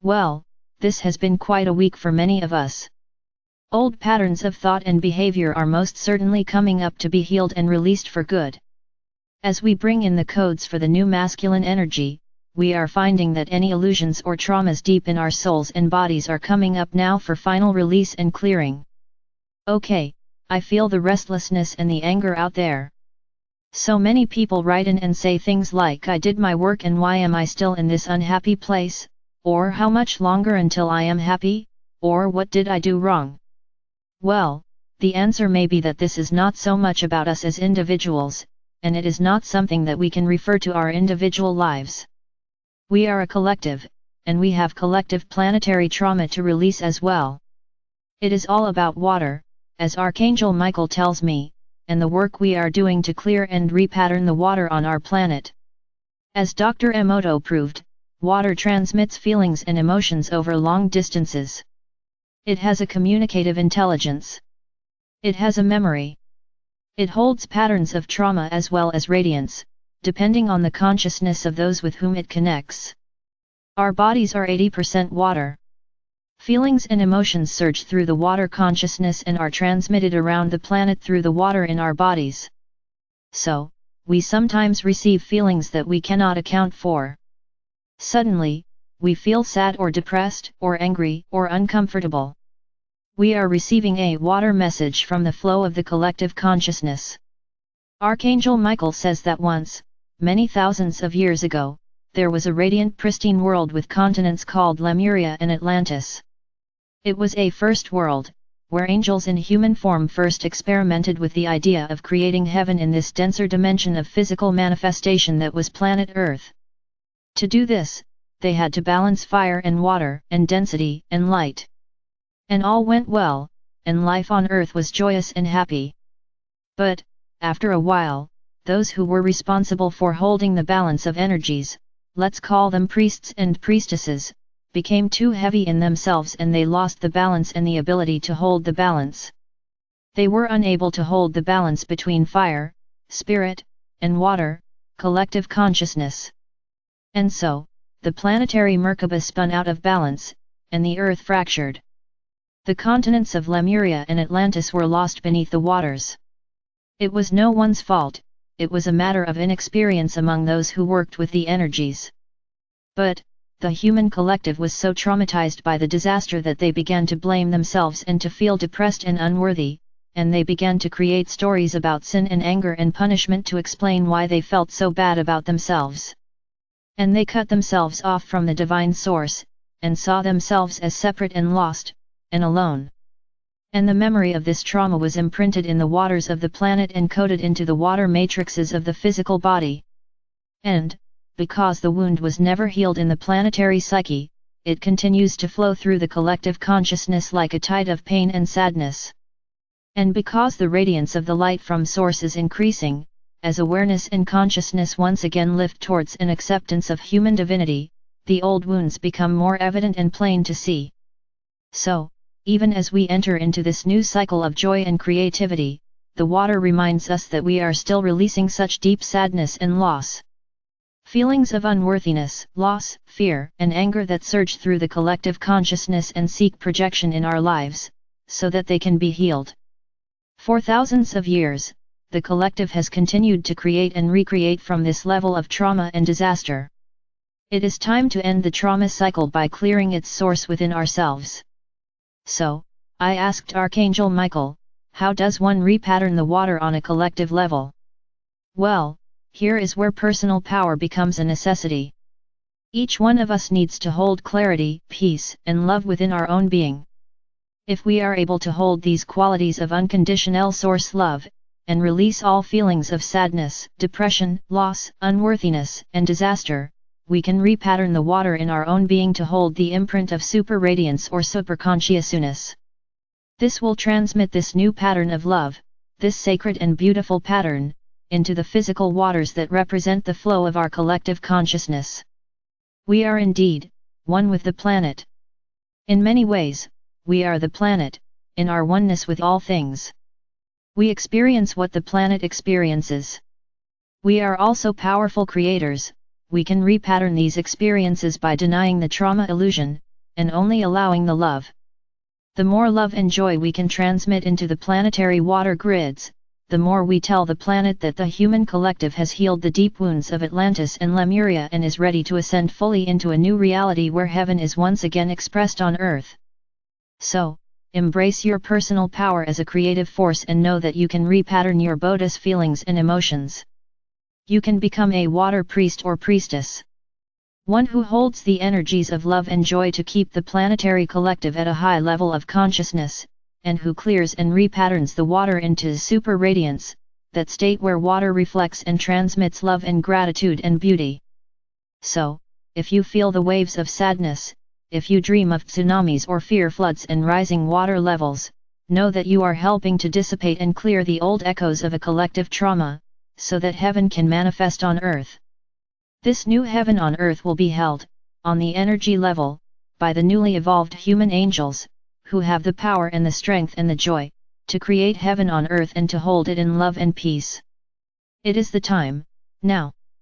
Well, this has been quite a week for many of us. Old patterns of thought and behavior are most certainly coming up to be healed and released for good. As we bring in the codes for the new masculine energy, we are finding that any illusions or traumas deep in our souls and bodies are coming up now for final release and clearing. Okay, I feel the restlessness and the anger out there. So many people write in and say things like, I did my work and why am I still in this unhappy place, or how much longer until I am happy, or what did I do wrong? Well, the answer may be that this is not so much about us as individuals, and it is not something that we can refer to our individual lives. We are a collective, and we have collective planetary trauma to release as well. It is all about water, as Archangel Michael tells me, and the work we are doing to clear and repattern the water on our planet. As Dr. Emoto proved, water transmits feelings and emotions over long distances. It has a communicative intelligence. It has a memory. It holds patterns of trauma as well as radiance, depending on the consciousness of those with whom it connects. Our bodies are 80% water. Feelings and emotions surge through the water consciousness and are transmitted around the planet through the water in our bodies. So, we sometimes receive feelings that we cannot account for. Suddenly, we feel sad or depressed, or angry, or uncomfortable. We are receiving a water message from the flow of the collective consciousness. Archangel Michael says that once, many thousands of years ago, there was a radiant pristine world with continents called Lemuria and Atlantis. It was a first world, where angels in human form first experimented with the idea of creating heaven in this denser dimension of physical manifestation that was planet Earth. To do this, they had to balance fire and water, and density and light. And all went well, and life on Earth was joyous and happy. But, after a while, those who were responsible for holding the balance of energies, let's call them priests and priestesses, became too heavy in themselves and they lost the balance and the ability to hold the balance. They were unable to hold the balance between fire, spirit, and water, collective consciousness. And so, the planetary Merkaba spun out of balance, and the Earth fractured. The continents of Lemuria and Atlantis were lost beneath the waters. It was no one's fault, it was a matter of inexperience among those who worked with the energies. But, the human collective was so traumatized by the disaster that they began to blame themselves and to feel depressed and unworthy, and they began to create stories about sin and anger and punishment to explain why they felt so bad about themselves. And they cut themselves off from the divine source, and saw themselves as separate and lost, and alone. And the memory of this trauma was imprinted in the waters of the planet and coded into the water matrices of the physical body. And, because the wound was never healed in the planetary psyche, it continues to flow through the collective consciousness like a tide of pain and sadness. And because the radiance of the light from source is increasing, as awareness and consciousness once again lift towards an acceptance of human divinity, the old wounds become more evident and plain to see. So, even as we enter into this new cycle of joy and creativity, the water reminds us that we are still releasing such deep sadness and loss. Feelings of unworthiness, loss, fear, and anger that surge through the collective consciousness and seek projection in our lives, so that they can be healed. For thousands of years, the collective has continued to create and recreate from this level of trauma and disaster. It is time to end the trauma cycle by clearing its source within ourselves. So, I asked Archangel Michael, how does one repattern the water on a collective level? Well, here is where personal power becomes a necessity. Each one of us needs to hold clarity, peace, and love within our own being. If we are able to hold these qualities of unconditional source love, and release all feelings of sadness, depression, loss, unworthiness, and disaster, we can repattern the water in our own being to hold the imprint of super radiance or superconsciousness. This will transmit this new pattern of love, this sacred and beautiful pattern, into the physical waters that represent the flow of our collective consciousness. We are indeed one with the planet. In many ways, we are the planet, in our oneness with all things. We experience what the planet experiences. We are also powerful creators. We can repattern these experiences by denying the trauma illusion, and only allowing the love. The more love and joy we can transmit into the planetary water grids, the more we tell the planet that the human collective has healed the deep wounds of Atlantis and Lemuria and is ready to ascend fully into a new reality where heaven is once again expressed on Earth. So, embrace your personal power as a creative force and know that you can repattern your Bodhi's feelings and emotions. You can become a water priest or priestess. One who holds the energies of love and joy to keep the planetary collective at a high level of consciousness, and who clears and repatterns the water into super radiance, that state where water reflects and transmits love and gratitude and beauty. So, if you feel the waves of sadness, if you dream of tsunamis or fear floods and rising water levels, know that you are helping to dissipate and clear the old echoes of a collective trauma, so that heaven can manifest on Earth. This new heaven on Earth will be held, on the energy level, by the newly evolved human angels, who have the power and the strength and the joy, to create heaven on Earth and to hold it in love and peace. It is the time, now.